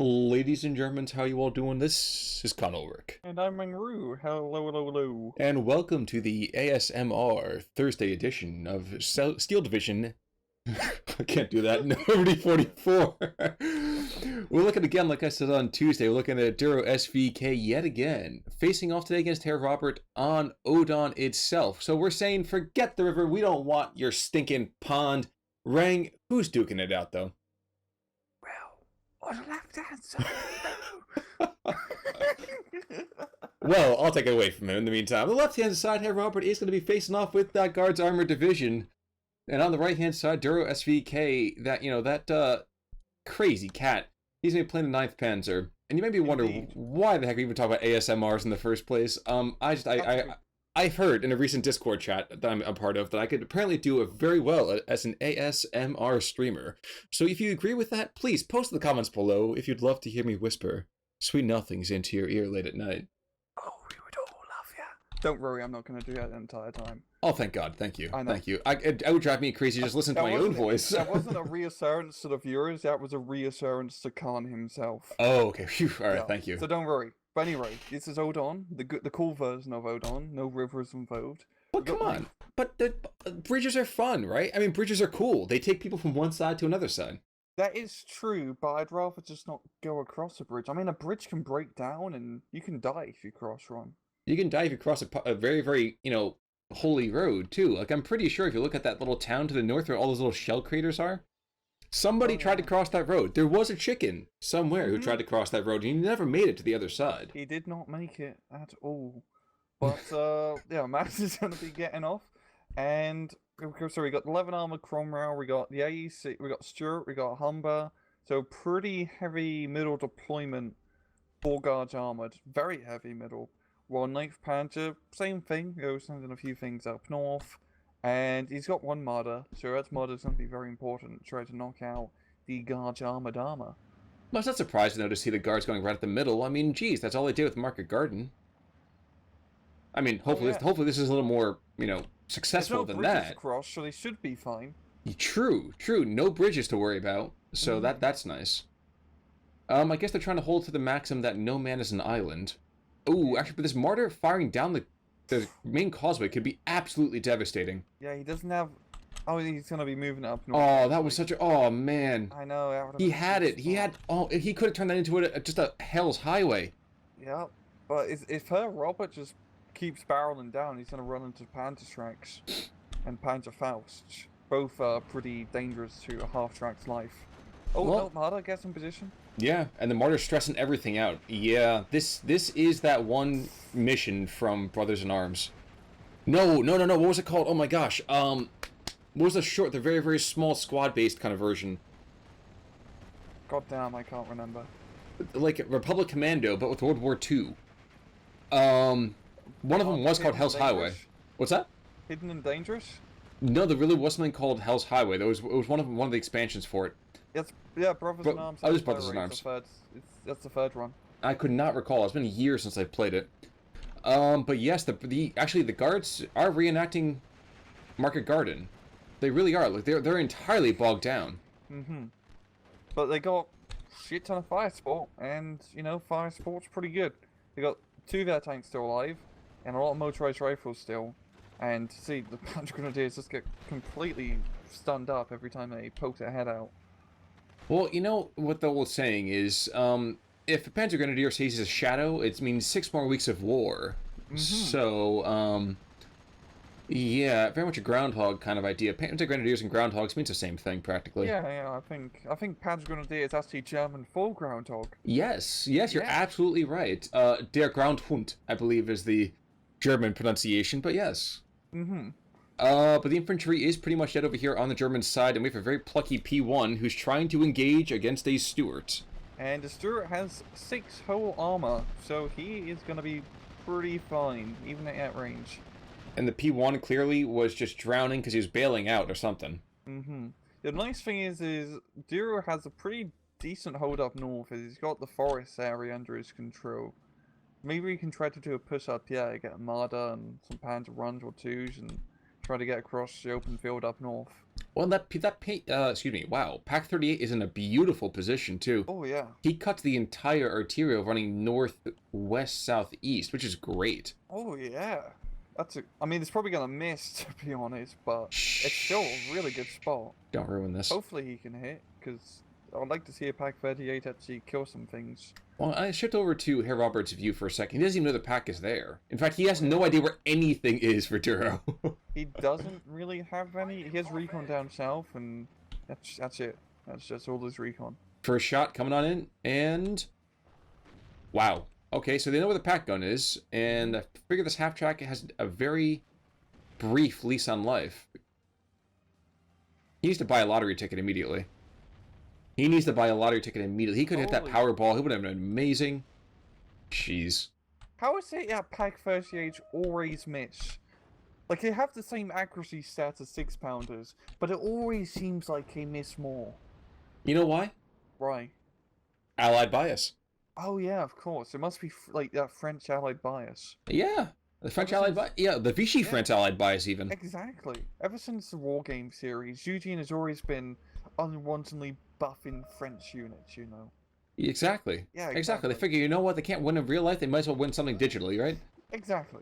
Ladies and Germans, how you all doing? This is Ulrich. And I'm Mangru. Hello, hello, hello. And welcome to the ASMR Thursday edition of Steel Division. I can't do that. HerrRobert's. We're looking again, like I said on Tuesday, we're looking at DuroSVK yet again. Facing off today against Herr on Odon itself. So we're saying, forget the river, we don't want your stinking pond. Rang, who's duking it out though? On the left-hand side. Well, I'll take it away from him in the meantime. On the left-hand side, HerrRobert is going to be facing off with that Guards Armored Division. And on the right-hand side, DuroSVK, that crazy cat, he's going to be playing the 9th Panzer. And you may be wondering why the heck we even talk about ASMRs in the first place. I've heard in a recent Discord chat that I'm a part of that I could apparently do it very well as an ASMR streamer. So if you agree with that, please post in the comments below if you'd love to hear me whisper sweet nothings into your ear late at night. Oh, we would all love you. Don't worry, I'm not going to do that the entire time. Oh, thank God. Thank you. I know. Thank you. It would drive me crazy just listen to my own voice. That wasn't a reassurance to the viewers, that was a reassurance to Khan himself. Oh, okay. Phew. All right, Yeah. thank you. So don't worry. But anyway, this is Odon, the cool version of Odon. No rivers involved. But come on. But the bridges are fun, right? I mean, bridges are cool. They take people from one side to another side. That is true, but I'd rather just not go across a bridge. I mean, a bridge can break down and you can die if you cross one. You can die if you cross a very, very, holy road, too. Like, I'm pretty sure if you look at that little town to the north where all those little shell craters are, somebody tried to cross that road. There was a chicken somewhere who tried to cross that road, and he never made it to the other side. He did not make it at all. But, yeah, Max is going to be getting off. And, so we got 11 Armored Cromwell, we got the AEC, we got Stuart, we got Humber. So pretty heavy middle deployment, 4 Guards Armored. Very heavy middle. While 9th Panzer, same thing, sending a few things up north. And he's got 1 Marder, so that Marder's going to be very important to try to knock out the Guards Armored Armor. Well, it's not surprising, though, to see the Guards going right at the middle. I mean, geez, that's all they did with Market Garden. I mean, hopefully, hopefully this is a little more, successful than that. There's no bridges across, so they should be fine. True. No bridges to worry about, so that's nice. I guess they're trying to hold to the maxim that no man is an island. Ooh, actually, but this Marder firing down the main causeway could be absolutely devastating. Yeah, he doesn't have... Oh, he's going to be moving up north. Oh, that was such a... Oh, man. I know. He had it. He had... Oh, he could have turned that into just a hell's highway. Yeah, but if HerrRobert just keeps barreling down, he's going to run into Panzerschrecks and Panzerfaust. Both are pretty dangerous to a half-track's life. Oh, well, no, Marder gets in position. Yeah, and the Marder's stressing everything out. Yeah, this is that one mission from Brothers in Arms. No, what was it called? Oh my gosh. What was the very, very small squad-based kind of version? God damn, I can't remember. Like Republic Commando, but with World War II. One of them was called Hell's Highway. What's that? Hidden and Dangerous? No, there really was something called Hell's Highway. It was one of the expansions for it. Yeah, Brothers in Arms. Oh, it was Brothers in Arms. That's the third one. I could not recall. It's been years since I played it. But yes, actually the Guards are reenacting Market Garden. They really are. Like they're entirely bogged down. But they got shit ton of fire support, and fire support's pretty good. They got 2 of their tanks still alive, and a lot of motorized rifles still. And see, the Panzer Grenadiers just get completely stunned up every time they poke their head out. Well, what the old saying is, if a Panzer Grenadier sees a shadow, it means 6 more weeks of war. So, yeah, very much a groundhog kind of idea. Panzer Grenadiers and groundhogs means the same thing, practically. Yeah, I think Panzer Grenadier is actually German for groundhog. Yes, you're absolutely right. Der Groundhund, I believe, is the German pronunciation, but yes. But the infantry is pretty much dead over here on the German side, and we have a very plucky P1 who's trying to engage against a Stuart. And the Stuart has 6 whole armor, so he is going to be pretty fine, even at that range. And the P1 clearly was just drowning because he was bailing out or something. The nice thing is Duro has a pretty decent hold up north, as he's got the forest area under his control. Maybe we can try to do a push up, get a Marder and some Panzer 1s or 2s, and try to get across the open field up north. Well, excuse me, wow. Pack 38 is in a beautiful position, too. Oh, yeah. He cuts the entire arterial running north, west, southeast, which is great. Oh, yeah. I mean, it's probably going to miss, to be honest, but it's still a really good spot. Don't ruin this. Hopefully he can hit, because I'd like to see a Pack 38 actually kill some things. Well, I shift over to Herr-Robert's view for a second. He doesn't even know the pack is there. In fact, he has no idea where anything is for Duro. He doesn't really have any. He has recon down south, and that's it. That's just all his recon. First shot coming on in, and... Wow. Okay, so they know where the pack gun is, and I figure this half-track has a very brief lease on life. He needs to buy a lottery ticket immediately. He needs to buy a lottery ticket immediately. He could hit that Powerball. He would have been amazing. Jeez. How is it that Pack 38 always miss? Like, they have the same accuracy stats as 6-pounders, but it always seems like they miss more. You know why? Right. Allied bias. Oh, yeah, of course. It must be, like, that French Allied bias. Yeah. The French Allied bias. Yeah, the Vichy French Allied bias, even. Exactly. Ever since the War Game series, Eugene has always been unwantonly buffing French units, you know. Exactly. Yeah, exactly. They figure, you know what? They can't win in real life. They might as well win something digitally, right? Exactly.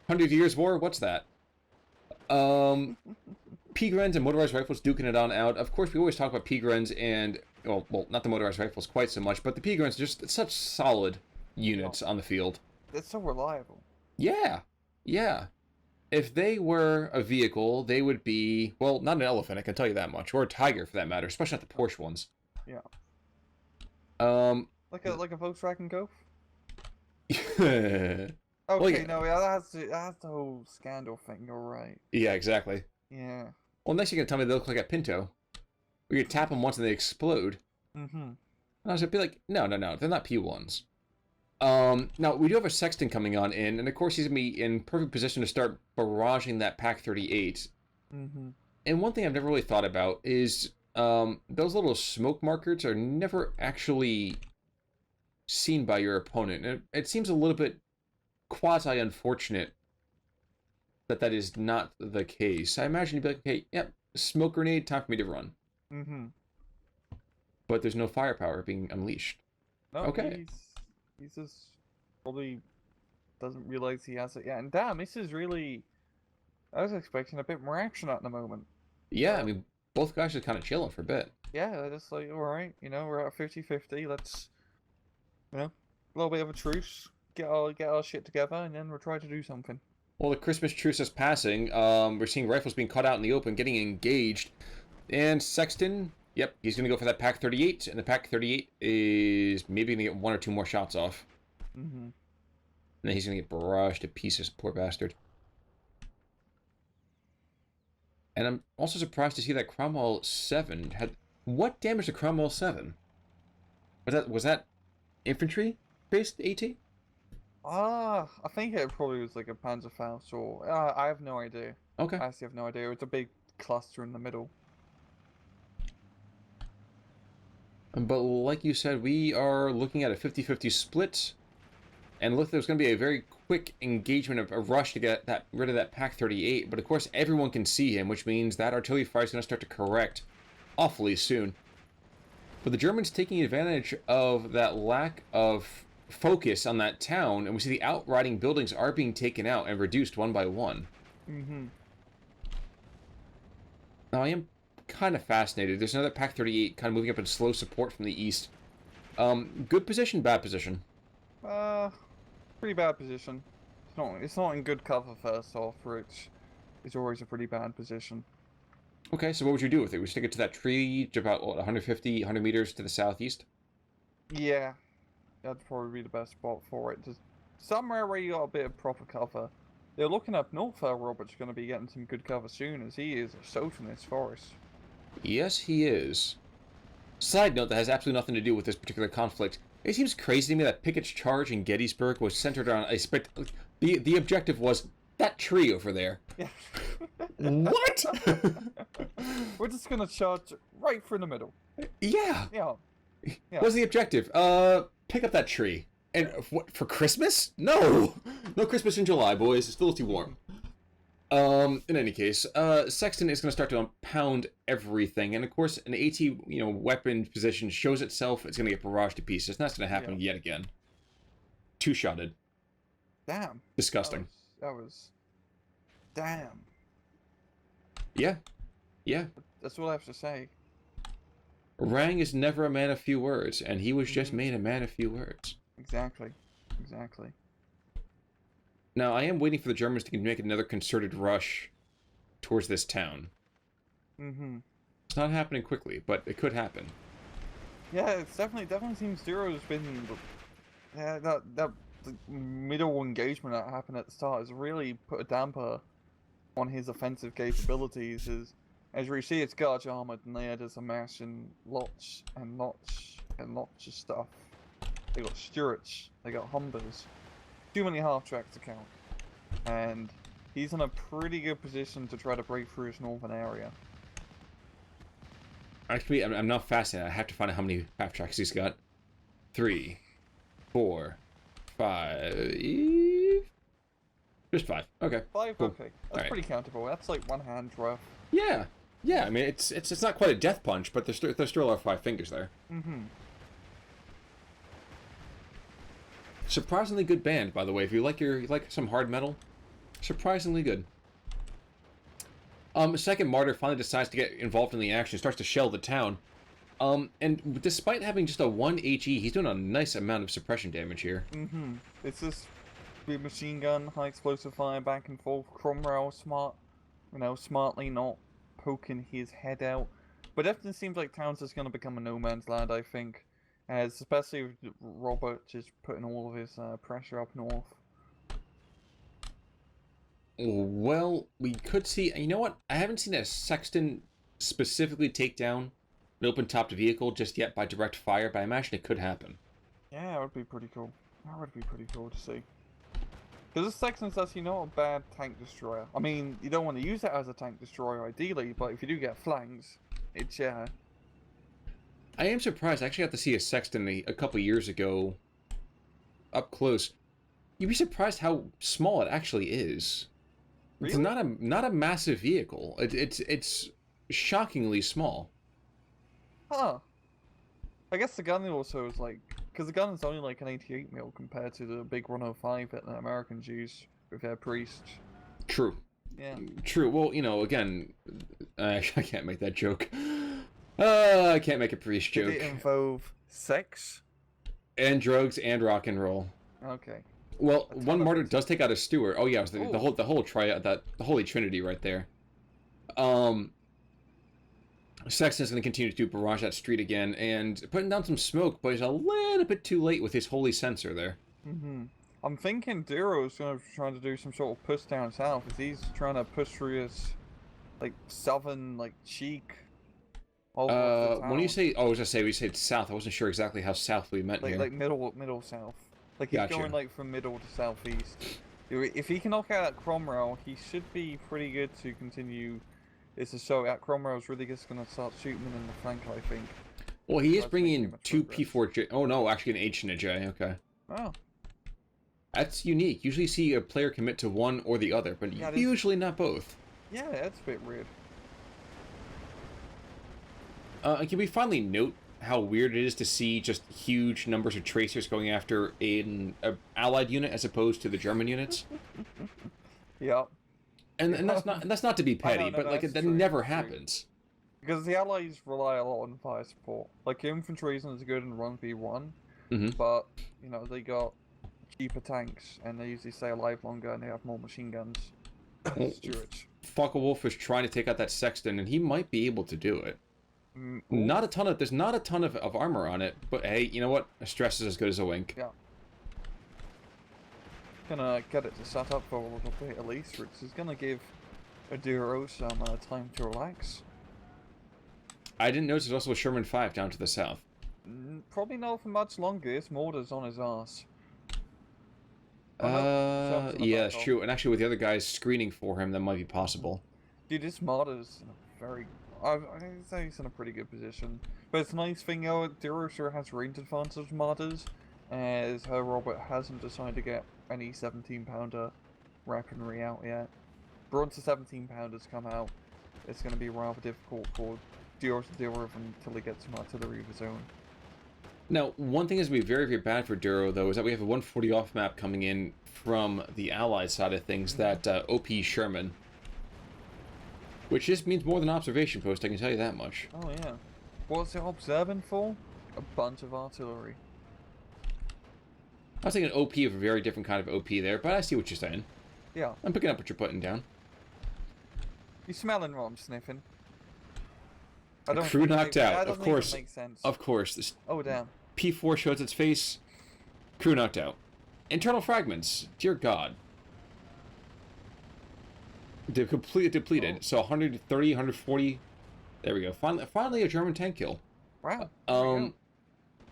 100 Years' War? What's that? P-Grens and motorized rifles duking it on out. Of course, we always talk about P-Grens and... Well, not the motorized rifles quite so much, but the P-Grens are just such solid units on the field. They're so reliable. Yeah. Yeah. If they were a vehicle, they would be... Well, not an elephant, I can tell you that much. Or a tiger, for that matter. Especially not the Porsche ones. Yeah. Like a Volkswagen Golf? Okay, well, yeah. No, that's the whole scandal thing, you're right. Yeah, exactly. Yeah. Well, next you're going to tell me they look like a Pinto. Where you tap them once and they explode. Mm-hmm. And I was going to be like, no, they're not P1s. Now, we do have a Sexton coming on in, and of course he's going to be in perfect position to start barraging that Pack 38. Mm-hmm. And one thing I've never really thought about is those little smoke markers are never actually seen by your opponent. And it seems a little bit quasi-unfortunate that is not the case. I imagine you'd be like, okay, yep, smoke grenade, time for me to run. Mm-hmm. But there's no firepower being unleashed. No, okay. He's just probably doesn't realize he has it yet. And damn, this is really... I was expecting a bit more action at the moment. Yeah, I mean, both guys are kind of chilling for a bit. Yeah, they're just like, alright, you know, we're at 50-50, let's, you know, a little bit of a truce, get our shit together, and then we'll try to do something. Well, the Christmas truce is passing. We're seeing rifles being cut out in the open, getting engaged. And Sexton, yep, he's going to go for that Pack 38, and the Pack 38 is maybe going to get one or two more shots off. Mm-hmm. And then he's going to get barraged to pieces, poor bastard. And I'm also surprised to see that Cromwell 7 had... What damage to Cromwell 7? Was that infantry-based AT? I think it probably was like a Panzerfaust, or... I have no idea. Okay. I actually have no idea. It's a big cluster in the middle. But like you said, we are looking at a 50-50 split. And look, there's going to be a very quick engagement, a rush to get rid of that Pack 38. But of course, everyone can see him, which means that artillery fire is going to start to correct awfully soon. But the Germans taking advantage of that lack of focus on that town, and we see the outriding buildings are being taken out and reduced one by one. Mm-hmm. Now, I am kind of fascinated. There's another Pack 38 kind of moving up in slow support from the east. Good position, bad position? Pretty bad position. It's not in good cover first off, which is always a pretty bad position. Okay, so what would you do with it? Would you stick it to that tree to about, what, 150, 100 meters to the southeast? Yeah. That'd probably be the best spot for it. Just somewhere where you got a bit of proper cover. They're looking up north, Robert's going to be getting some good cover soon, as he is a in this forest. Yes, he is. Side note that has absolutely nothing to do with this particular conflict. It seems crazy to me that Pickett's charge in Gettysburg was centered on the objective was that tree over there. Yeah. What? We're just gonna charge right through the middle. Yeah. Yeah. What's the objective? Pick up that tree. And what, for Christmas? No! No Christmas in July, boys. It's still too warm. In any case, Sexton is going to start to pound everything, and of course, an AT, weapon position shows itself. It's going to get barraged to pieces. And that's going to happen yet again. Two-shotted. Damn. Disgusting. That was. Damn. Yeah. Yeah. That's all I have to say. Rang is never a man of few words, and he was just made a man of few words. Exactly. Exactly. Now, I am waiting for the Germans to make another concerted rush towards this town. Mm-hmm. It's not happening quickly, but it could happen. Yeah, it's definitely seems Duro's been. Yeah, that the middle engagement that happened at the start has really put a damper on his offensive capabilities. As we see, it's Guards armored, and they are just amassing lots and lots and lots of stuff. They got Stuarts, they got Humbers. Too many half-tracks to count. And he's in a pretty good position to try to break through his northern area. Actually, I'm not fascinated. I have to find out how many half-tracks he's got. 3, 4, 5... Just 5. Okay. 5? Cool. Okay. That's pretty countable. That's like one hand rough. Yeah. Yeah, I mean, it's not quite a death punch, but there's still our 5 fingers there. Mm-hmm. Surprisingly good band, by the way. If you like some hard metal, surprisingly good. Second Martyr finally decides to get involved in the action, starts to shell the town. And despite having just a 1 HE, he's doing a nice amount of suppression damage here. Mm-hmm. It's this big machine gun, high explosive fire, back and forth. Cromwell smartly not poking his head out. But it definitely seems like town's just going to become a no man's land, I think. As especially with Robert just putting all of his pressure up north. Well, we could see... You know what? I haven't seen a Sexton specifically take down an open-topped vehicle just yet by direct fire, but I imagine it could happen. Yeah, that would be pretty cool. That would be pretty cool to see. Because the Sexton's actually not a bad tank destroyer. I mean, you don't want to use it as a tank destroyer ideally, but if you do get flanks, it's I am surprised. I actually got to see a Sexton a couple years ago up close. You'd be surprised how small it actually is. Really? It's not a massive vehicle. It's shockingly small. Huh. I guess the gun also is like... Because the gun is only like an 88 mil compared to the big 105 that the Americans use with their priests. True. Yeah. True. Well, again, I can't make that joke. I can't make a priest joke. Did it involve sex? And drugs and rock and roll. Okay. Well, one martyr does take out a Stewart. Oh yeah, it was the whole triad, the Holy Trinity right there. Sexton's going to continue to do barrage that street again and putting down some smoke, but he's a little bit too late with his holy sensor there. Mm-hmm. I'm thinking Duro's going to try to do some sort of push down south, as he's trying to push through his southern cheek. When you say, I was gonna say we said south. I wasn't sure exactly how south we meant here. Like middle south. Like he's Gotcha. going from middle to southeast. If he can knock out Cromwell, he should be pretty good to continue. It's a show out. Cromwell's really just gonna start shooting them in the flank, I think. Well, he is bringing in 2 P4J. Oh no, actually an H and a J. Okay. Oh. That's unique. Usually you see a player commit to one or the other, but usually not both. Yeah, that's a bit weird. Can we finally note how weird it is to see just huge numbers of tracers going after an allied unit as opposed to the German units? Yeah. And that's not to be petty, but that never happens. Because the allies rely a lot on fire support. Like infantry isn't as good in 1v1, Mm-hmm. but they got cheaper tanks and they usually stay alive longer and they have more machine guns. Stuarts. Focke-Wulf is trying to take out that Sexton, and he might be able to do it. There's not a ton of armor on it, but hey, you know what? A stress is as good as a wink. Yeah. Gonna get it to set up for a little bit at least, which is gonna give a Duro some time to relax. I didn't notice there's also a Sherman 5 down to the south. Probably not for much longer. This mortar's on his ass. Yeah, it's true. And actually, with the other guys screening for him, that might be possible. Dude, this mortar's very... I'd say he's in a pretty good position. But it's a nice thing, Duro sure has range advantage martyrs, as HerrRobert hasn't decided to get any 17-pounder weaponry out yet. once the 17-pounders come out, it's going to be rather difficult for Duro to deal with until he gets some artillery of his own. Now, one thing that's going to be very, very bad for Duro, though, is that we have a 140 off map coming in from the Allied side of things, that OP Sherman. Which just means more than observation post, I can tell you that much. Oh, yeah. What's it observing for? A bunch of artillery. I was thinking OP of a very different kind of OP there, but I see what you're saying. Yeah. I'm picking up what you're putting down. You smelling what I'm sniffing? Crew knocked out, of course. Makes sense. Of course. This Oh, damn. P4 shows its face. Crew knocked out. Internal fragments. Dear God. They're completely depleted. Oh. So 130, 140. There we go. Finally a German tank kill. Wow.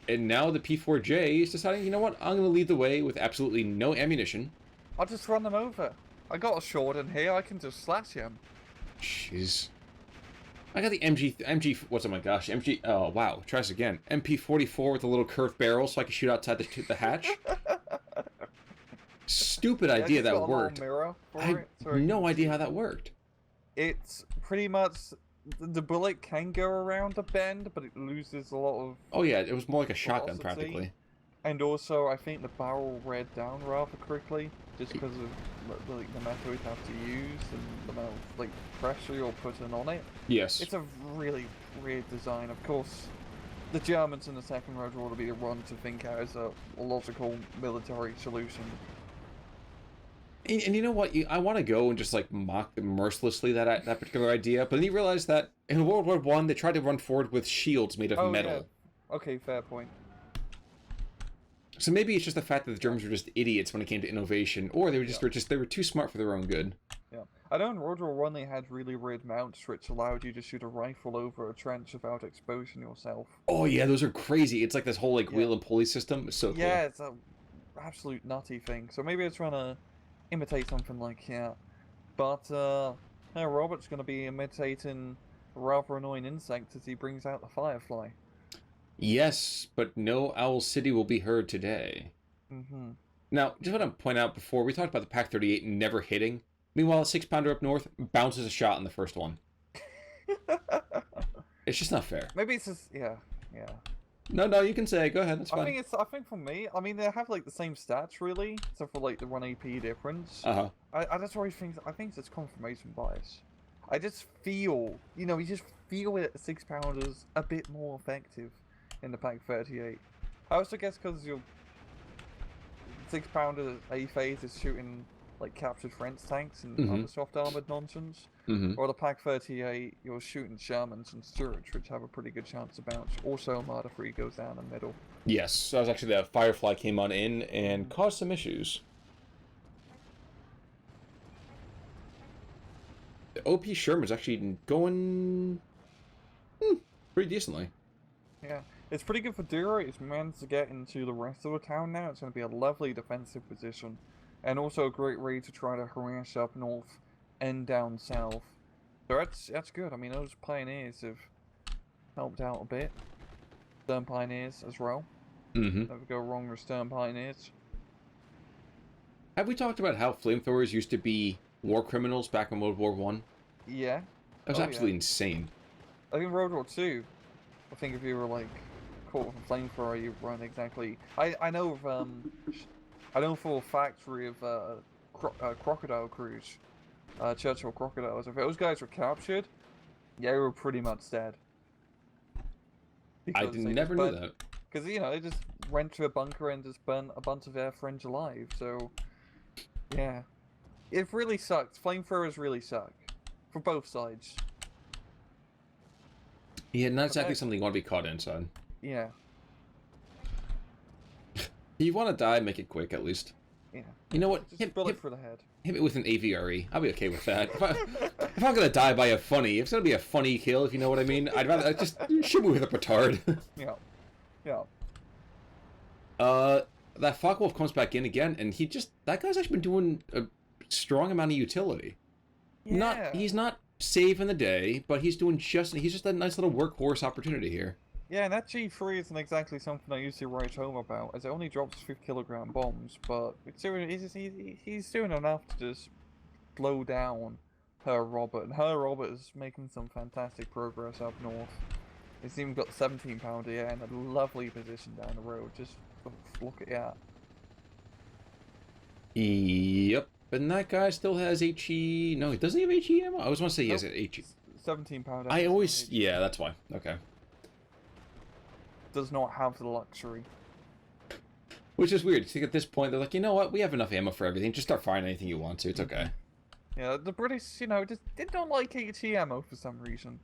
And now the P4J is deciding, you know what? I'm going to lead the way with absolutely no ammunition. I'll just run them over. I got a sword in here. I can just slash him. Jeez. I got the MG, what's, oh my gosh, MG, oh wow, try this again. MP44 with a little curved barrel so I can shoot outside the hatch. Stupid idea that worked. I have no idea how that worked. It's pretty much, the bullet can go around a bend, but it loses a lot of... Oh yeah, it was more like a shotgun practically. And also, I think the barrel read down rather quickly, just because of like the metal you'd have to use and the amount of like pressure you're putting on it. Yes. It's a really weird design. Of course, the Germans in the Second World War would be the one to think out as a logical military solution. And you know what? I want to go and just like mock them mercilessly that particular idea, but then you realize that in World War I they tried to run forward with shields made of metal. Yeah. Okay, fair point. So maybe it's just the fact that the Germans were just idiots when it came to innovation, or they were just they were too smart for their own good. Yeah, I know in World War I they had really weird mounts which allowed you to shoot a rifle over a trench without exposing yourself. Oh yeah, those are crazy. It's like this whole like wheel and pulley system. It's so cool. Yeah, it's a absolute nutty thing. So maybe it's trying to imitate something like that. But HerrRobert's going to be imitating a rather annoying insect as he brings out the Firefly. Yes, but no Owl City will be heard today. Mm-hmm. Now, just want to point out before, we talked about the Pak-38 never hitting. Meanwhile, a 6-pounder up north bounces a shot in the first one. It's just not fair. Maybe it's just, yeah. No, you can say it. Go ahead, that's fine. I think for me, I mean, they have like the same stats really, except for like the 1 AP difference. Uh-huh. I just always think, I think it's confirmation bias. I just feel, you just feel it 6-pounders a bit more effective in the Pak-38. I also guess because your 6-pounder A phase is shooting like captured French tanks and other soft armored nonsense, or the Pak-38 you're shooting Shermans and Stuarts, which have a pretty good chance to bounce. Also, Armada 3 goes down the middle. Yes, so that was actually that Firefly came on in and caused some issues. The OP Sherman's actually going pretty decently. Yeah. It's pretty good for Duro. It's managed to get into the rest of the town now. It's going to be a lovely defensive position. And also a great way to try to harass up north and down south. So that's good. I mean, those pioneers have helped out a bit. Stern pioneers as well. Never go wrong with stern pioneers. Have we talked about how flamethrowers used to be war criminals back in World War I? Yeah. That was absolutely insane. I think World War II, I think if you were like caught with a flamethrower, you weren't exactly. I know of I know for a factory of crocodile crews, Churchill crocodiles. If those guys were captured, yeah, they were pretty much dead. I never knew that. Because they just went to a bunker and just burnt a bunch of their friends alive. So yeah, it really sucks. Flamethrowers really suck for both sides. Yeah, not exactly something you want to be caught inside. Yeah. You want to die, make it quick at least. Yeah. You know what? Just bullet for the head. Hit me with an AVRE. I'll be okay with that. If I'm gonna die by a funny, if it's gonna be a funny kill, if you know what I mean, I'd rather just shoot me with a petard. Yeah. Yeah. That Focke-Wulf comes back in again, and that guy's actually been doing a strong amount of utility. Yeah. He's not saving the day, but he's just a nice little workhorse opportunity here. Yeah, and that G3 isn't exactly something I used to write home about, as it only drops 5-kilogram bombs, but he's doing enough to just blow down Robert, and Robert is making some fantastic progress up north. He's even got 17 pounder here and a lovely position down the road. Just look at that. Yep. And that guy still has HE. No, he doesn't have HE ammo. I always want to say he has Nope. HE. 17 pounder. I always. Yeah, that's why. Okay. Does not have the luxury. Which is weird. I think at this point they're like, you know what? We have enough ammo for everything. Just start firing anything you want to. It's okay. Yeah, the British, just did not like HE ammo for some reason.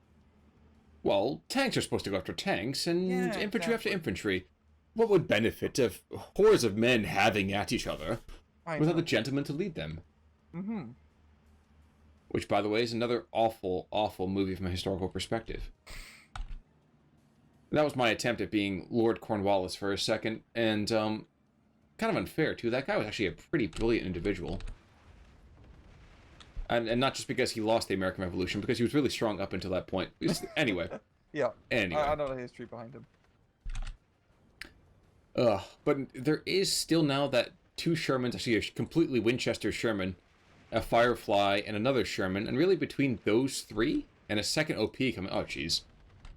Well, tanks are supposed to go after tanks, and Yeah, infantry after exactly. infantry. What would benefit of hordes of men having at each other without a gentleman to lead them? Mm-hmm. Which, by the way, is another awful, awful movie from a historical perspective. That was my attempt at being Lord Cornwallis for a second, and kind of unfair too. That guy was actually a pretty brilliant individual. And not just because he lost the American Revolution, because he was really strong up until that point. Anyway. Yeah. Anyway. I know the history behind him. But there is still now that two Shermans, actually a completely Winchester Sherman, a Firefly, and another Sherman, and really between those three and a second OP coming. Oh, jeez.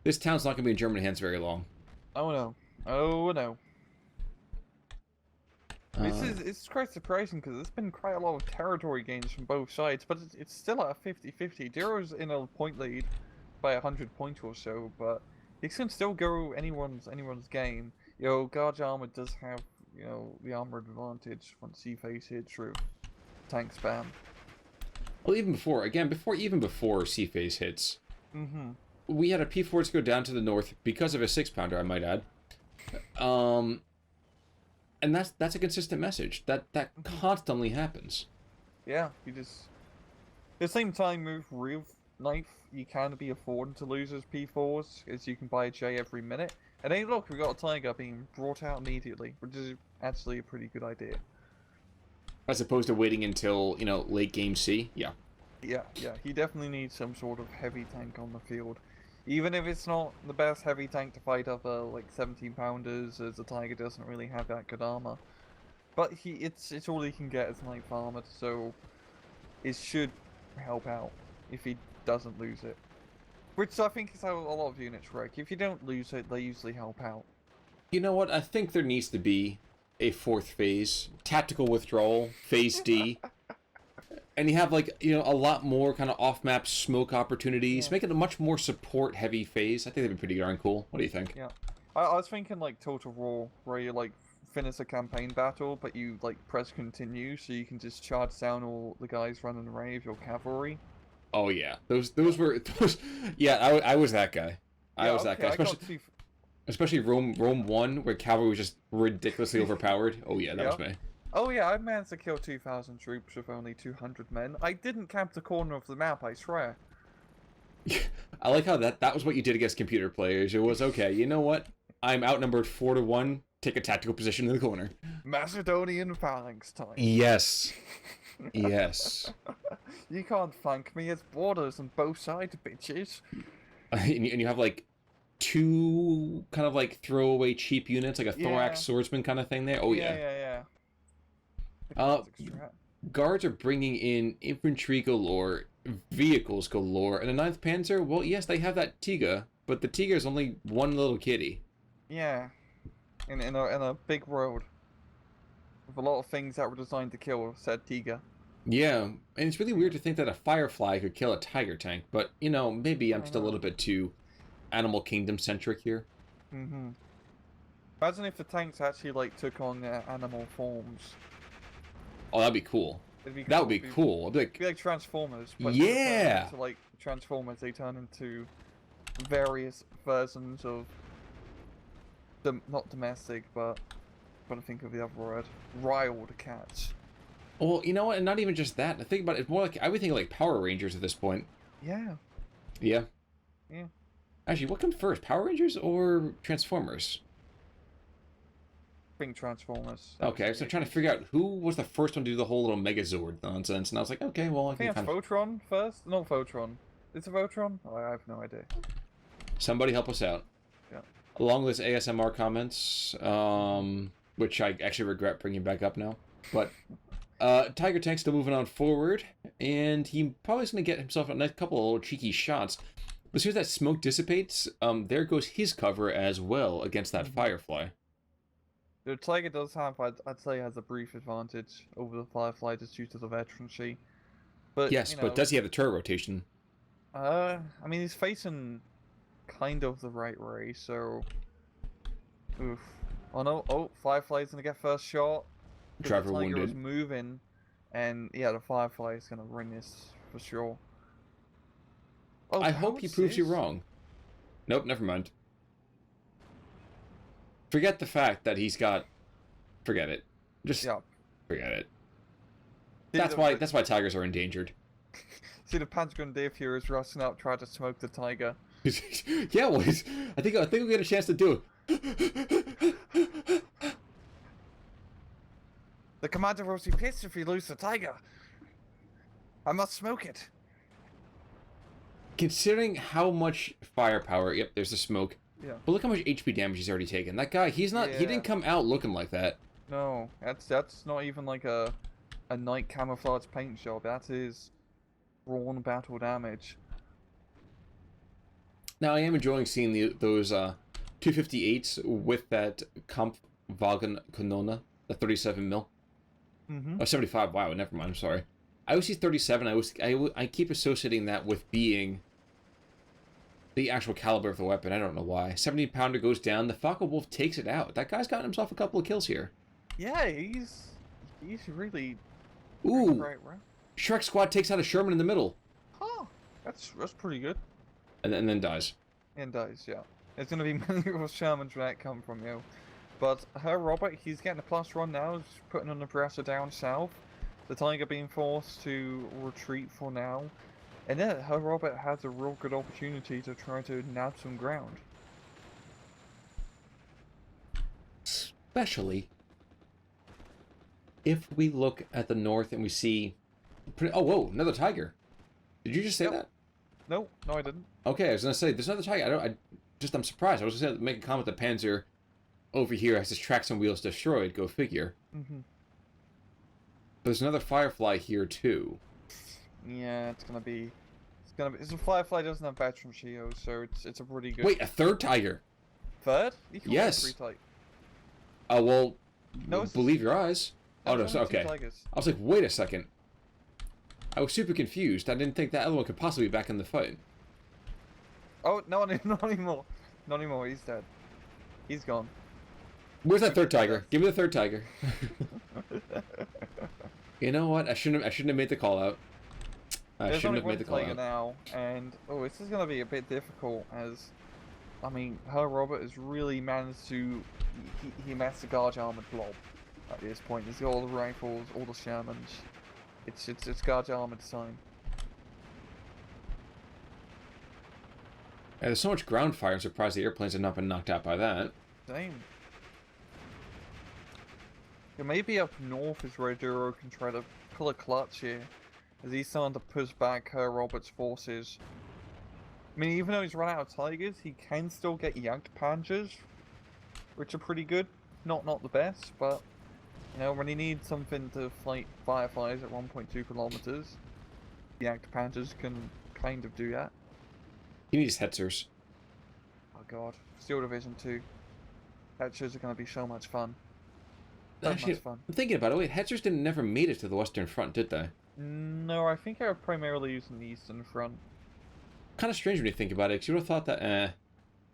This town's not going to be in German hands very long. Oh no. Oh no. It's quite surprising because there's been quite a lot of territory gains from both sides, but it's still at a 50-50. Duro's in a point lead by 100 points or so, but it can still go anyone's game. Guard armor does have the armor advantage once C-phase hits through tank spam. Well, even before C-phase hits, we had a P-Force go down to the north because of a 6-pounder, I might add. And that's a consistent message. That constantly happens. Yeah, you just... At the same time, with real knife, you can be affording to lose as P4s, as you can buy a J every minute. And hey, look, we've got a Tiger being brought out immediately, which is actually a pretty good idea. As opposed to waiting until, late game C? Yeah. Yeah, he definitely needs some sort of heavy tank on the field. Even if it's not the best heavy tank to fight other, 17-pounders, as the Tiger doesn't really have that good armor. But it's all he can get as light armored, so it should help out if he doesn't lose it. Which I think is how a lot of units work. If you don't lose it, they usually help out. You know what? I think there needs to be a fourth phase. Tactical withdrawal, phase D. And you have, a lot more kind of off-map smoke opportunities. Yeah. Make it a much more support-heavy phase. I think that'd be pretty darn cool. What do you think? Yeah. I was thinking, Total War, where you, finish a campaign battle, but you, press continue, so you can just charge down all the guys running away with your cavalry. Oh, yeah. Those were... Yeah, I was that guy. I was that guy. Especially Rome 1, where cavalry was just ridiculously overpowered. Oh, yeah, that was me. Oh yeah, I managed to kill 2,000 troops with only 200 men. I didn't camp the corner of the map, I swear. I like how that was what you did against computer players. It was, okay, you know what? I'm outnumbered 4-1. Take a tactical position in the corner. Macedonian phalanx time. Yes. Yes. You can't flank me. It's borders on both sides, bitches. And you have, two kind of, throwaway cheap units, like a thorax swordsman kind of thing there. Oh, yeah. Yeah. Guards are bringing in infantry galore, vehicles galore, and the 9th Panzer, well, yes, they have that Tiga, but the Tiga is only one little kitty. Yeah. In a big road. With a lot of things that were designed to kill said Tiga. Yeah, and it's really weird to think that a Firefly could kill a Tiger tank, but, maybe I'm just a little bit too Animal Kingdom-centric here. Mm-hmm. Imagine if the tanks actually, took on their animal forms. Oh, that'd be cool. That would be cool. It'd be like Transformers. But yeah! To Transformers, they turn into various versions of... not domestic, but... I'm trying to think of the other word. Wild cats. Well, you know what? And not even just that. I think about it, it's more like... I would think like Power Rangers at this point. Yeah. Yeah? Yeah. Actually, what comes first? Power Rangers or Transformers? Transformers. Okay, so I'm trying to figure out who was the first one to do the whole little Megazord nonsense, and I was like, okay, well, I think it's Voltron first? Not Voltron. Is it Voltron? Oh, I have no idea. Somebody help us out. Yeah. Along with ASMR comments, which I actually regret bringing back up now, but Tiger Tank's still moving on forward, and he probably is going to get himself a nice couple of little cheeky shots. But as soon as that smoke dissipates, there goes his cover as well against that Firefly. The Tiger does have, I'd say, has a brief advantage over the Firefly just due to the veterancy. But Yes, you know, but does he have the turret rotation? I mean, he's facing kind of the right way, so. Oof. Oh no! Oh, Firefly's gonna get first shot. Driver the Tiger wounded. is moving, and yeah, the Firefly is gonna win this for sure. Oh, I hope he proves you wrong. Nope, never mind. Forget the fact that he's got. Forget it. Just forget it. That's why tigers are endangered. See, the Panzer Deer is rushing up, trying to smoke the Tiger. Yeah, well, I think we'll get a chance to do it. The commander will be pissed if we lose the Tiger. I must smoke it. Considering how much firepower, yep, there's the smoke. Yeah. But look how much HP damage he's already taken. That guy, he didn't come out looking like that. No, that's not even like a night camouflage paint job. That is raw battle damage. Now I am enjoying seeing those 258s with that Kampfwagen Kanone, the 37 mil. Mm-hmm. Oh, 75. Wow, never mind. I'm sorry. I always see 37. I keep associating that with being the actual caliber of the weapon. I don't know why. 70-pounder goes down. The Focke-Wulf takes it out. That guy's gotten himself a couple of kills here. Yeah, he's really. Ooh. Right. Shrek Squad takes out a Sherman in the middle. Huh. That's pretty good. And then dies. And dies, yeah. There's gonna be many more Shermans where that come from, yo. But HerrRobert, he's getting a +1 now, he's putting on the pressure down south. The Tiger being forced to retreat for now. And then HerrRobert has a real good opportunity to try to nab some ground. Especially if we look at the north and we see... Oh, whoa, another Tiger. Did you just say that? No, I didn't. Okay, I was gonna say there's another Tiger. I'm surprised. I was gonna make a comment that Panzer over here has his tracks and wheels destroyed. Go figure. Mm-hmm. But there's another Firefly here too. Yeah, it's gonna be. The Firefly doesn't have veteran shield, so it's a pretty good. Wait, a third Tiger? Third? Yes. Oh well, no, believe your eyes. Oh no, so, okay. Tigers. I was like, wait a second. I was super confused. I didn't think that other one could possibly be back in the fight. Oh, no, not anymore. Not anymore, he's dead. He's gone. Where's that third Tiger? Give me the third Tiger. You know what? I shouldn't have made the call out. I shouldn't have made the call out. Now, and this is gonna be a bit difficult as, I mean, HerrRobert has really managed to he managed to guard armored blob at this point. He's got all the rifles, all the Shermans. It's guard armored time. Yeah, there's so much ground fire. I'm surprised the airplanes have not been knocked out by that. Same. Yeah, maybe up north is where Duro can try to pull a clutch here, as he's starting to push back HerrRobert's forces. I mean, even though he's run out of Tigers, he can still get yanked Panzers, which are pretty good. Not the best, but you know, when he needs something to fight Fireflies at 1.2 kilometers, yanked Panzers can kind of do that. He needs Hetzers. Oh god, Steel Division 2. Hetzers are going to be so much fun. So Actually, much fun. I'm thinking about it. Wait, Hetzers never made it to the Western Front, did they? No, I think they were primarily using the Eastern Front. Kind of strange when you think about it, because you would have thought that,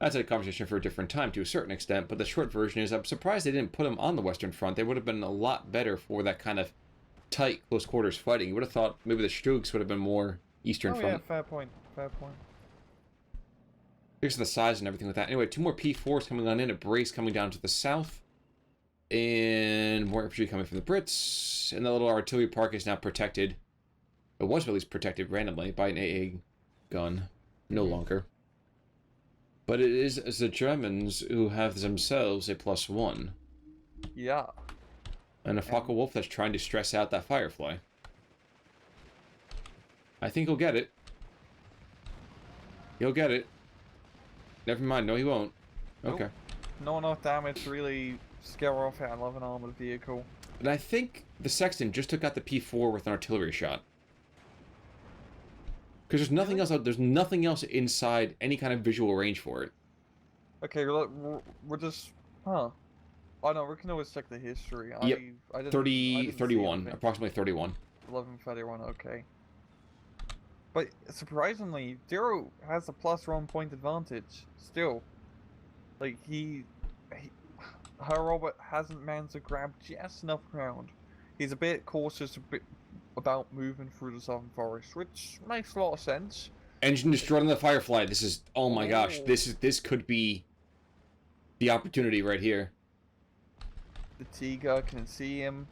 that's a conversation for a different time to a certain extent, but the short version is I'm surprised they didn't put them on the Western Front. They would have been a lot better for that kind of tight, close quarters fighting. You would have thought maybe the Stugs would have been more Eastern Front. Yeah, fair point. Here's the size and everything like that. Anyway, 2 more P4s coming on in, a brace coming down to the south, and more infantry coming from the Brits, and the little artillery park is now protected. It was at least protected randomly by an AA gun. No longer. But it is the Germans who have themselves a +1. Yeah. And a Focke-Wulf that's trying to stress out that Firefly. I think he'll get it. He'll get it. Never mind, no he won't. Okay. Nope. Not enough damage to really scare off our 11 armored vehicle. And I think the Sexton just took out the P4 with an artillery shot. Because there's nothing else out. There's nothing else inside any kind of visual range for it. Okay, we're just... Huh. Oh no, we can always check the history. Yep. I didn't, 31. Approximately 31. 11:31, okay. But surprisingly, Duro has a +1 point advantage. Still. Like, HerrRobert hasn't managed to grab just enough ground. He's a bit cautious about moving through the Southern Forest, which makes a lot of sense. Engine destroyed on the Firefly. This is... Oh my gosh. This could be the opportunity right here. The Tiga can see him,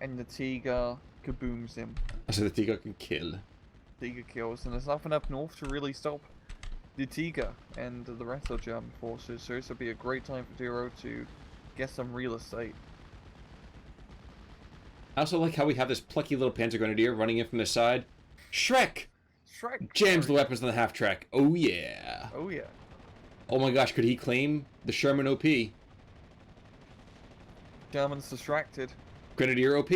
and the Tiga kabooms him. So the Tiga can kill. Tiga kills, and there's nothing up north to really stop the Tiga and the rest of the German forces, so this would be a great time for Duro to get some real estate. I also like how we have this plucky little Panzer Grenadier running in from the side. Shrek! Jams the weapons on the half-track. Oh yeah. Oh yeah. Oh my gosh, could he claim the Sherman OP? German's distracted. Grenadier OP?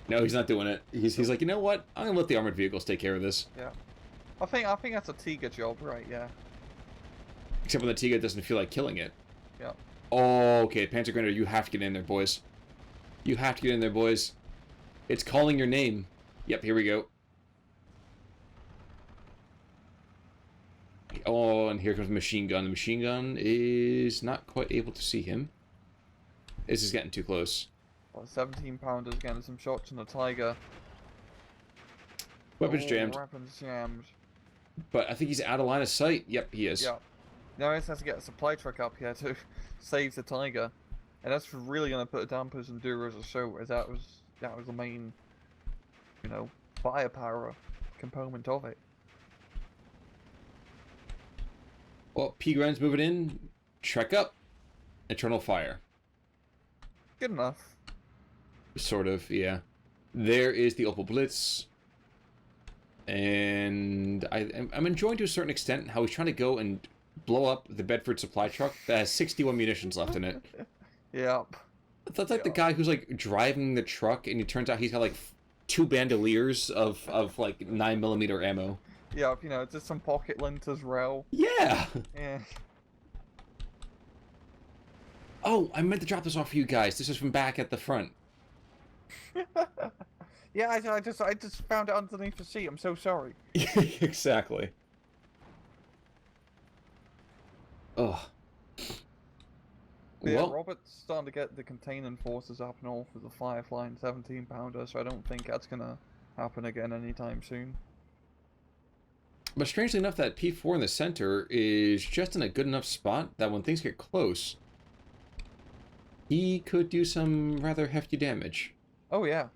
No, he's not doing it. He's like, you know what? I'm gonna let the armored vehicles take care of this. Yeah. I think that's a Tiga job, right? Yeah. Except when the Tiga doesn't feel like killing it. Yeah. Oh, okay, Panzer Grenadier, you have to get in there, boys. You have to get in there, boys. It's calling your name. Yep, here we go. Oh, and here comes the machine gun. The machine gun is not quite able to see him. This is getting too close. Well, 17-pounders getting some shots on the Tiger. Weapons jammed. Weapons jammed. But I think he's out of line of sight. Yep, he is. Yeah. Now he has to get a supply truck up here to save the Tiger. And that's really going to put dampers and Duros or so, as that was the main, you know, firepower component of it. Well, P-Gren's moving in. Trek up. Eternal fire. Good enough. Sort of, yeah. There is the Opel Blitz. And I'm enjoying to a certain extent how he's trying to go and blow up the Bedford supply truck that has 61 munitions left in it. Yep. That's like the guy who's like driving the truck and it turns out he's got like 2 bandoliers of like 9mm ammo. Yeah, you know, just some pocket lint as well. Yeah! Yeah. Oh, I meant to drop this off for you guys. This is from back at the front. Yeah, I just found it underneath the seat. I'm so sorry. Exactly. Ugh. Yeah, Well, Robert's starting to get the containing forces up north with the Firefly and 17-pounder, so I don't think that's gonna happen again anytime soon. but strangely enough, that P4 in the center is just in a good enough spot that when things get close, he could do some rather hefty damage. Oh yeah.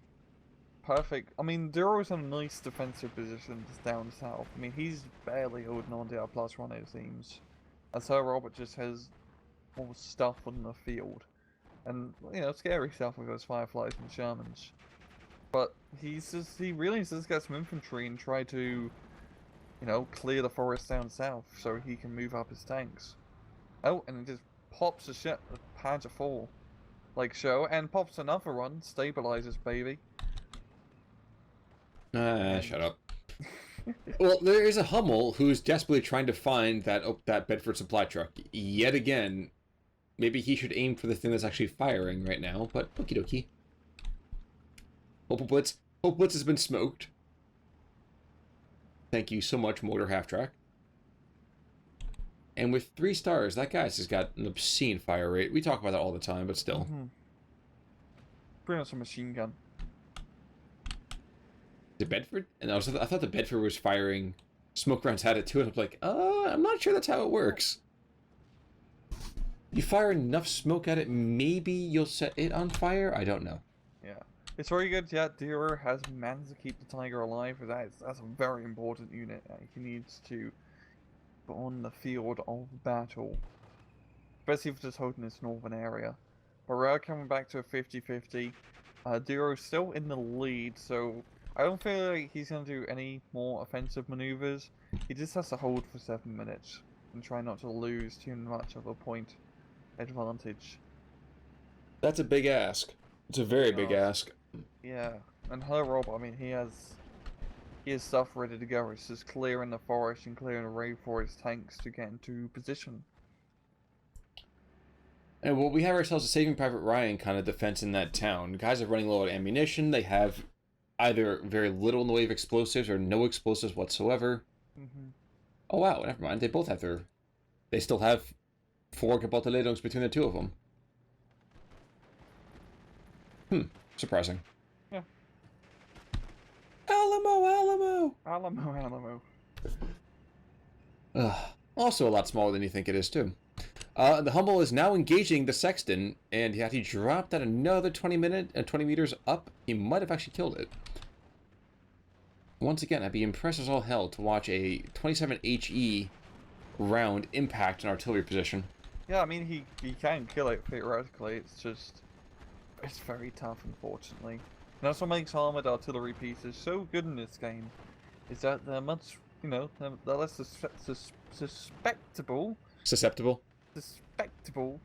Perfect. I mean, Duro's in a nice defensive position just down south. I mean, he's barely holding on to our +1, it seems. As HerrRobert just has more stuff on the field. And, you know, scary stuff with those Fireflies and Shermans. But he really needs to get some infantry and try to, you know, clear the forest down south so he can move up his tanks. Oh, and it just pops the Panzer IV, like so, and pops another one, stabilizes, baby. Shut up. Well, there is a Hummel who's desperately trying to find that Bedford supply truck. Yet again, maybe he should aim for the thing that's actually firing right now, but okie dokie. Opel Blitz. Opel Blitz has been smoked. Thank you so much, Motor Half Track. And with 3 stars, that guy's just got an obscene fire rate. We talk about that all the time, but still. Bring us a machine gun. The Bedford? And I thought the Bedford was firing smoke rounds at it too, and I'm like, I'm not sure that's how it works. You fire enough smoke at it, maybe you'll set it on fire? I don't know. Yeah. It's very good, yeah, Duro has managed to keep the Tiger alive, that's a very important unit. He needs to be on the field of battle. Especially if just holding this northern area. But we're coming back to a 50-50. Duro's still in the lead, so I don't feel like he's going to do any more offensive maneuvers. He just has to hold for 7 minutes and try not to lose too much of a point. advantage. That's a big ask. It's a very big ask. Yeah, and HerrRobert, I mean, he has stuff ready to go. It's just clearing the forest and clearing the raid for his tanks to get into position. And well, we have ourselves a Saving Private Ryan kind of defense in that town. The guys are running low on ammunition. They have either very little in the way of explosives or no explosives whatsoever. Mm-hmm. Oh wow, never mind. They both have their... They still have 4 Cabotoledos between the two of them. Surprising. Yeah. Alamo! Alamo. Also a lot smaller than you think it is, too. The Hummel is now engaging the Sexton, and had he dropped at another 20 meters up, he might have actually killed it. Once again, I'd be impressed as all hell to watch a 27 HE round impact an artillery position. Yeah, I mean, he can kill it theoretically, it's just... It's very tough, unfortunately. And that's what makes armored artillery pieces so good in this game, is that they're much, you know, they're less susceptible. Susceptible? Suspectable.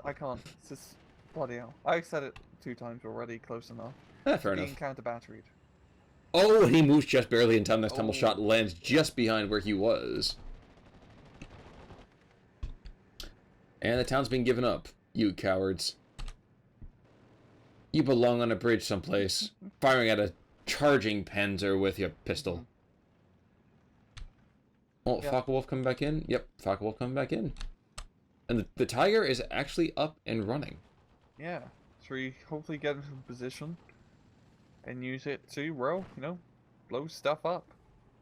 I can't. Bloody hell. I said it 2 times already, close enough. Fair enough. Being counter-batteried. Oh, and he moves just barely in time. That tumble shot lands just behind where he was. And the town's been given up. You cowards. You belong on a bridge someplace, firing at a charging Panzer with your pistol. Oh, yeah. Focke-Wulf coming back in? Yep, Focke-Wulf coming back in. And the Tiger is actually up and running. Yeah, so we hopefully get into position and use it to, well, you know, blow stuff up.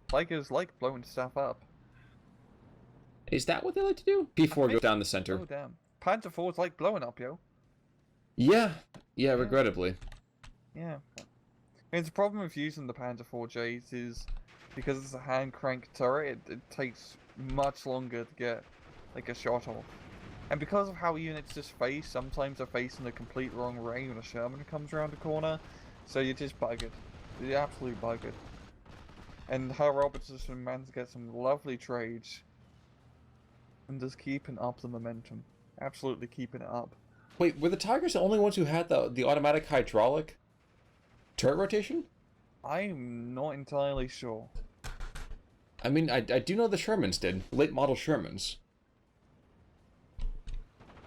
Tigers like blowing stuff up. Is that what they like to do? P4 goes down the center. Oh, damn. Panzer IVs like blowing up, yo. Yeah, regrettably. Yeah. I mean, the problem with using the Panzer IVJs is because it's a hand crank turret, it takes much longer to get like a shot off. And because of how units just face, sometimes they're facing the complete wrong way when a Sherman comes around the corner, so you're just buggered. You're absolutely buggered. And HerrRobert's just managed to get some lovely trades and just keeping up the momentum. Absolutely keeping it up. Wait, were the Tigers the only ones who had the automatic hydraulic turret rotation? I'm not entirely sure. I mean, I do know the Shermans did. Late model Shermans.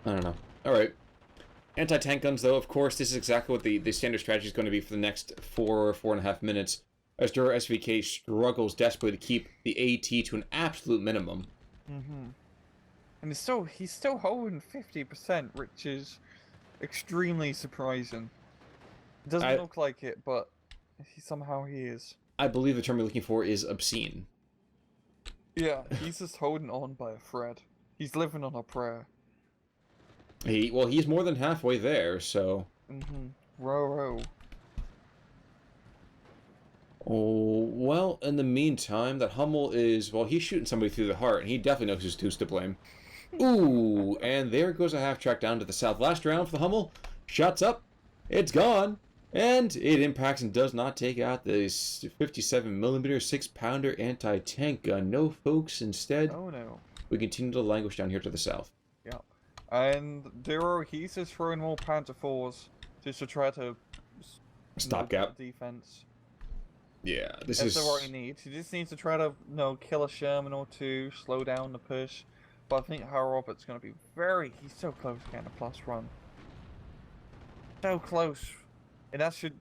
I don't know. Alright. Anti-tank guns, though, of course, this is exactly what the standard strategy is going to be for the next 4.5 minutes. As DuroSVK struggles desperately to keep the AT to an absolute minimum. Mm-hmm. And he's still holding 50%, which is extremely surprising. It doesn't look like it, but somehow he is. I believe the term you're looking for is obscene. Yeah, he's just holding on by a thread. He's living on a prayer. He's more than halfway there, so... Mm-hmm. Row. Oh, well, in the meantime, that Hummel is... Well, he's shooting somebody through the heart, and he definitely knows who's to blame. Ooh, and there goes a half-track down to the south. Last round for the Hummel. Shots up. It's gone. And it impacts and does not take out the 57mm 6-pounder anti-tank gun. No, folks. Instead, oh no, we continue to languish down here to the south. Yeah. And Duro, he's just throwing more Panzer IVs just to try to... Stopgap. Defense. Yeah, this That's is... what he needs. He just needs to try to, kill a Sherman or two, slow down the push. But I think HerrRobert's going to be he's so close to getting a plus run. So close. And that should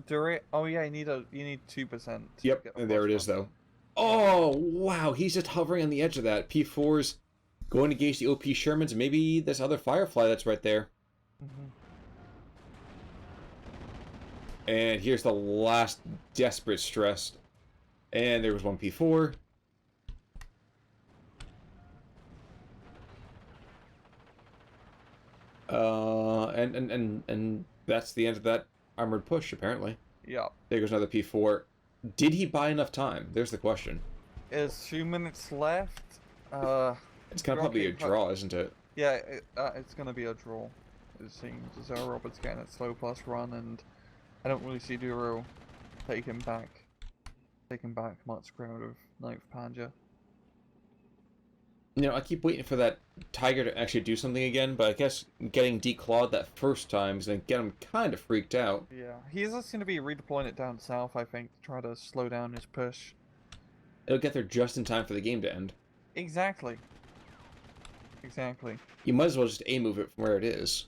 do it. Oh yeah, you need 2%. Yep, and there it is though. Oh, wow, he's just hovering on the edge of that. P4's going to gauge the OP Shermans, and maybe this other Firefly that's right there. Mm-hmm. And here's the last desperate stress. And there was one P4. And that's the end of that armored push, apparently. Yeah. There goes another P4. Did he buy enough time? There's the question. There's 2 minutes left. It's gonna probably be a draw, isn't it? Yeah, it's gonna be a draw. It seems as though Robert's getting a slow plus run, and I don't really see Duro taking back much ground of 9th Panzer. You know, I keep waiting for that tiger to actually do something again, but I guess getting declawed that first time is going to get him kind of freaked out. Yeah, he's just going to be redeploying it down south, I think, to try to slow down his push. It'll get there just in time for the game to end. Exactly. Exactly. You might as well just A-move it from where it is.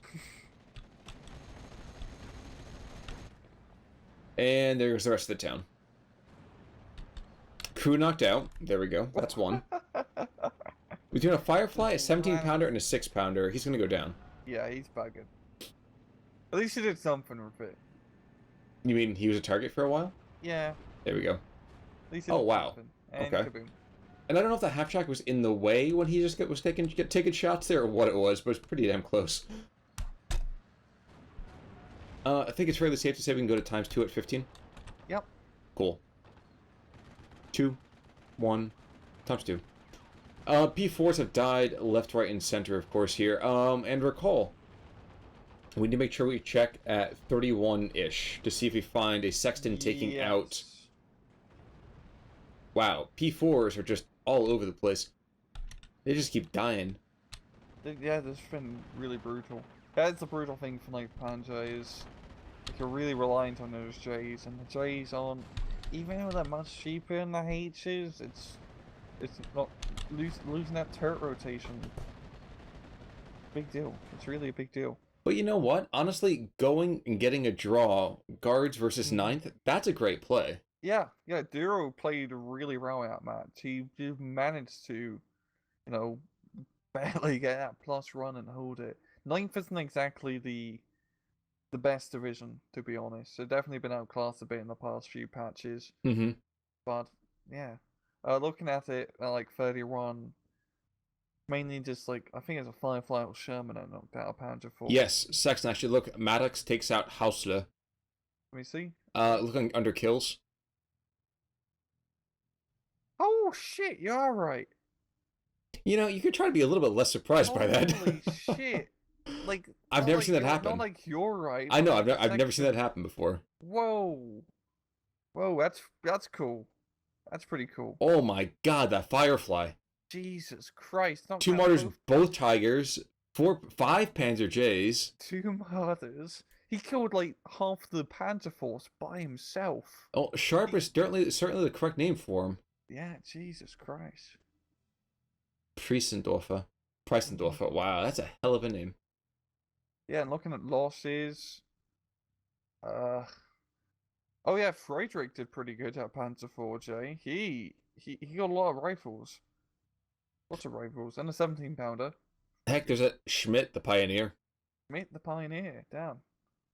And there's the rest of the town. Crew knocked out. There we go. That's one. We're doing a Firefly, a 17-pounder, and a 6-pounder. He's going to go down. Yeah, he's bugging. At least he did something with it. You mean he was a target for a while? Yeah. There we go. At least he Oh, did wow. something. And Okay. kaboom. And I don't know if the half-track was in the way when he just was taking shots there or what it was, but it's pretty damn close. I think it's fairly safe to say we can go to ×2 at 15. Yep. Cool. 2, 1, ×2. P4s have died left, right, and center, of course, here. And recall, we need to make sure we check at 31-ish to see if we find a Sexton taking out... Wow, P4s are just all over the place. They just keep dying. Yeah, this has been really brutal. That's the brutal thing for 9th Panzer is like, you're really reliant on those J's, and the J's aren't, even though they're much cheaper than the H's, it's not losing that turret rotation. Big deal. It's really a big deal. But you know what? Honestly, going and getting a draw, guards versus 9th, that's a great play. Yeah, Duro played really well out match. He managed to, you know, barely get that plus run and hold it. 9th isn't exactly the best division, to be honest. They've definitely been outclassed a bit in the past few patches. Mm-hmm. But yeah, looking at it at like 31, mainly just like I think it's a Firefly or Sherman that knocked out a Panzer 4. Yes, Sexton actually. Look, Maddox takes out Hausler. Let me see. Looking under kills. Oh shit, you're right. You know, you could try to be a little bit less surprised by that. Holy shit! Like I've never seen that you're- happen. Not like you're right. I know, but like I've never seen that happen before. Whoa, that's cool. That's pretty cool. Oh my god, that Firefly. Jesus Christ! Knocked 2 out martyrs, both Tigers, 5 Panzer Js. 2 martyrs. He killed like half the Panzer force by himself. Oh, Sharp is certainly the correct name for him. Yeah, Jesus Christ. Preisendorfer. Wow, that's a hell of a name. Yeah, and looking at losses, oh yeah, Friedrich did pretty good at Panzer 4J. He got a lot of rifles. Lots of rifles, and a 17-pounder. Heck, there's a Schmidt, the Pioneer. Schmidt the Pioneer, down.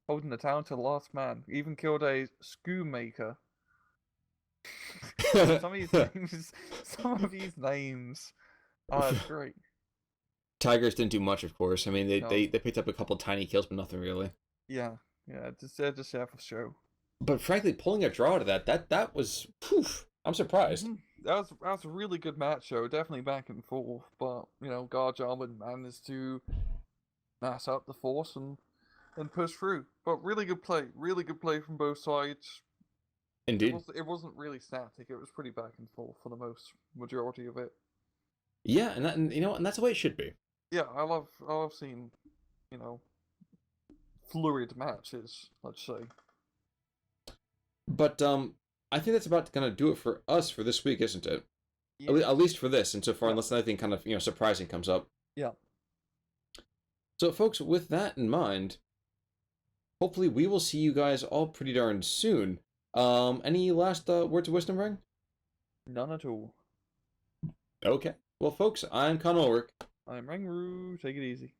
Holding the town to the last man. Even killed a Schoonmaker. some of these names are great. Tigers didn't do much, of course. I mean, they picked up a couple tiny kills, but nothing really. Yeah, just there for show. But frankly, pulling a draw to that was, whew, I'm surprised. That was a really good match, though. Definitely back and forth, but you know, Garjarman managed to mass up the force and push through. But really good play from both sides. Indeed. It wasn't really static. It was pretty back and forth for the majority of it. Yeah, and that's the way it should be. Yeah, I love seeing, you know, fluid matches, let's say. But I think that's about gonna do it for us for this week, isn't it? Yeah. At least for this, insofar unless anything kind of surprising comes up. Yeah. So, folks, with that in mind, hopefully we will see you guys all pretty darn soon. Any last words of wisdom, Ring? None at all. Okay. Well, folks, I'm Con Ulrich. I'm Ringru. Take it easy.